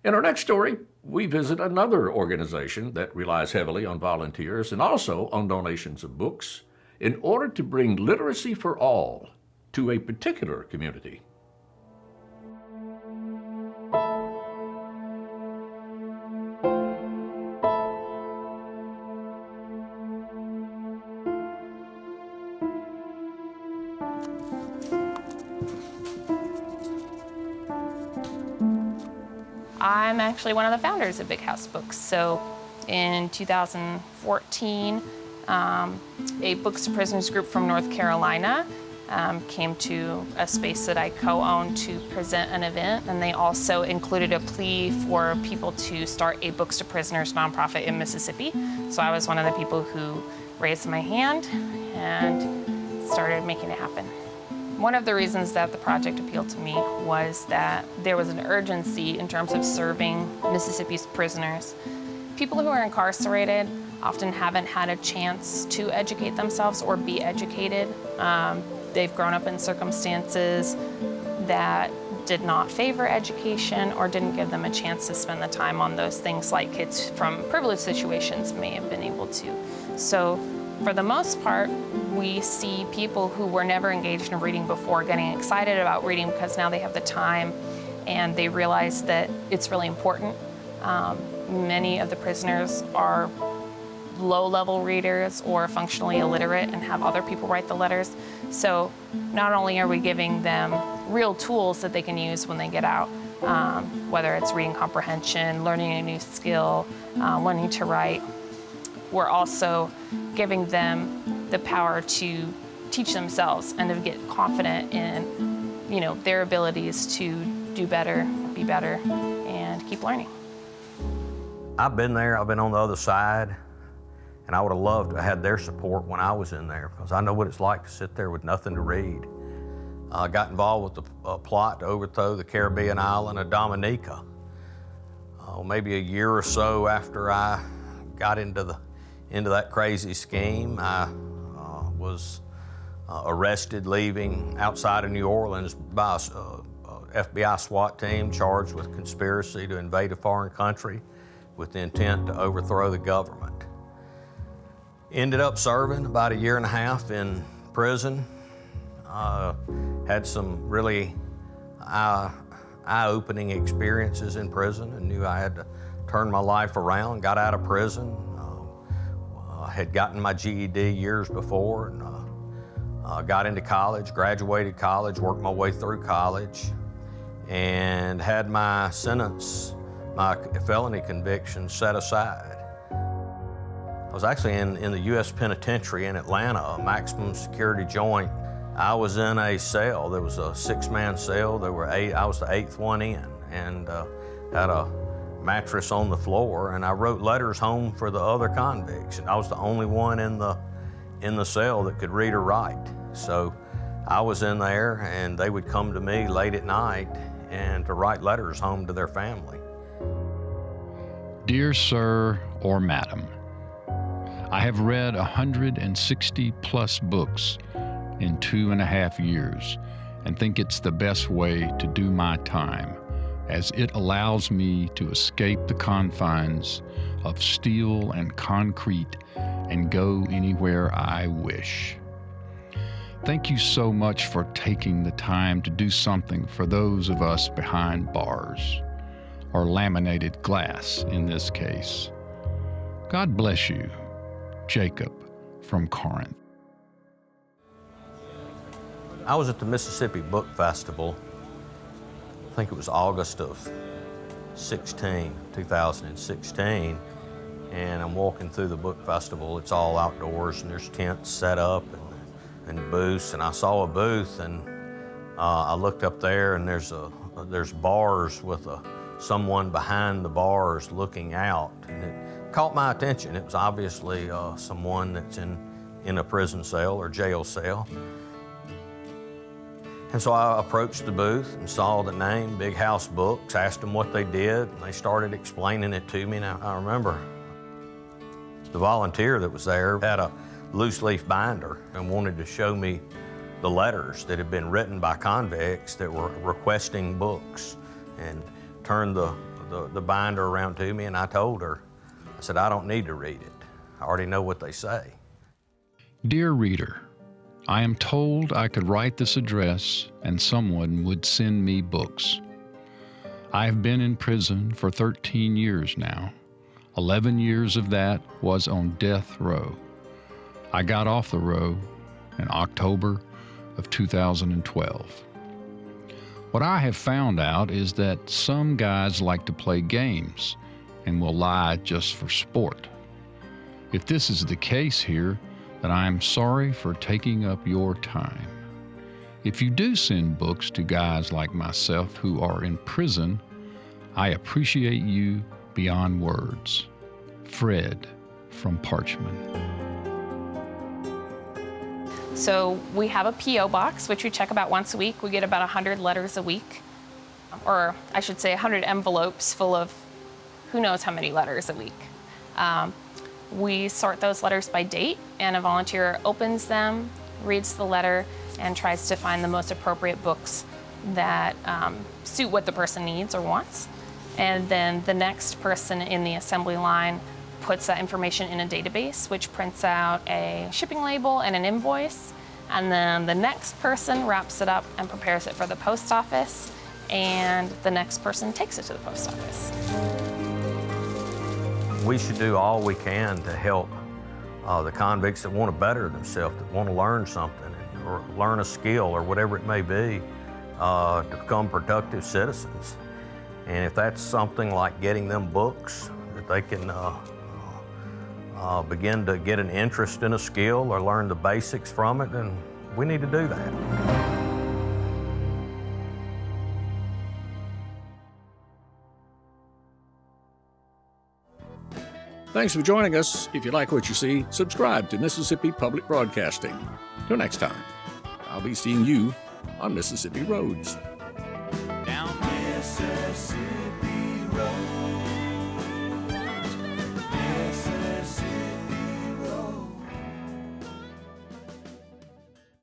In our next story, we visit another organization that relies heavily on volunteers and also on donations of books in order to bring literacy for all to a particular community. I'm actually one of the founders of Big House Books. So in 2014, a Books to Prisoners group from North Carolina came to a space that I co-owned to present an event, and they also included a plea for people to start a Books to Prisoners nonprofit in Mississippi. So I was one of the people who raised my hand and started making it happen. One of the reasons that the project appealed to me was that there was an urgency in terms of serving Mississippi's prisoners. People who are incarcerated often haven't had a chance to educate themselves or be educated. They've grown up in circumstances that did not favor education or didn't give them a chance to spend the time on those things like kids from privileged situations may have been able to. So for the most part, we see people who were never engaged in reading before getting excited about reading because now they have the time and they realize that it's really important. Many of the prisoners are low-level readers or functionally illiterate and have other people write the letters. So not only are we giving them real tools that they can use when they get out, whether it's reading comprehension, learning a new skill, learning to write, we're also giving them the power to teach themselves and to get confident in, their abilities to do better, be better, and keep learning. I've been there, I've been on the other side, and I would have loved to have had their support when I was in there because I know what it's like to sit there with nothing to read. I got involved with the plot to overthrow the Caribbean island of Dominica. Maybe a year or so after I got into that crazy scheme, I was arrested leaving outside of New Orleans by a FBI SWAT team charged with conspiracy to invade a foreign country with the intent to overthrow the government. Ended up serving about a year and a half in prison. Had some really eye-opening experiences in prison and knew I had to turn my life around. Got out of prison. Had gotten my GED years before and got into college, graduated college, worked my way through college, and had my sentence, my felony conviction set aside. I was actually in the U.S. Penitentiary in Atlanta, a maximum security joint. I was in a cell. There was a 6-man cell. There were 8. I was the 8th one in, and had a mattress on the floor, and I wrote letters home for the other convicts. And I was the only one in the cell that could read or write. So I was in there, and they would come to me late at night and to write letters home to their family. Dear Sir or Madam, I have read 160 plus books in 2.5 years and think it's the best way to do my time, as it allows me to escape the confines of steel and concrete and go anywhere I wish. Thank you so much for taking the time to do something for those of us behind bars, or laminated glass in this case. God bless you, Jacob from Corinth. I was at the Mississippi Book Festival. I think it was August of 2016, and I'm walking through the book festival. It's all outdoors, and there's tents set up and booths, and I saw a booth, and I looked up there, and there's bars with someone behind the bars looking out, and it caught my attention. It was obviously someone that's in a prison cell or jail cell. And so I approached the booth and saw the name, Big House Books, asked them what they did, and they started explaining it to me. Now, I remember the volunteer that was there had a loose leaf binder and wanted to show me the letters that had been written by convicts that were requesting books, and turned the the binder around to me, and I told her, I said, I don't need to read it. I already know what they say. Dear reader, I am told I could write this address and someone would send me books. I have been in prison for 13 years now. 11 years of that was on death row. I got off the row in October of 2012. What I have found out is that some guys like to play games and will lie just for sport. If this is the case here, then I am sorry for taking up your time. If you do send books to guys like myself who are in prison, I appreciate you beyond words. Fred from Parchman. So we have a P.O. box, which we check about once a week. We get about 100 letters a week, or I should say 100 envelopes full of who knows how many letters a week. We sort those letters by date, and a volunteer opens them, reads the letter, and tries to find the most appropriate books that suit what the person needs or wants. And then the next person in the assembly line puts that information in a database, which prints out a shipping label and an invoice. And then the next person wraps it up and prepares it for the post office, and the next person takes it to the post office. We should do all we can to help the convicts that want to better themselves, that want to learn something, or learn a skill, or whatever it may be, to become productive citizens. And if that's something like getting them books that they can begin to get an interest in a skill or learn the basics from it, then we need to do that. Thanks for joining us. If you like what you see, subscribe to Mississippi Public Broadcasting. Till next time, I'll be seeing you on Mississippi Roads. Down Mississippi.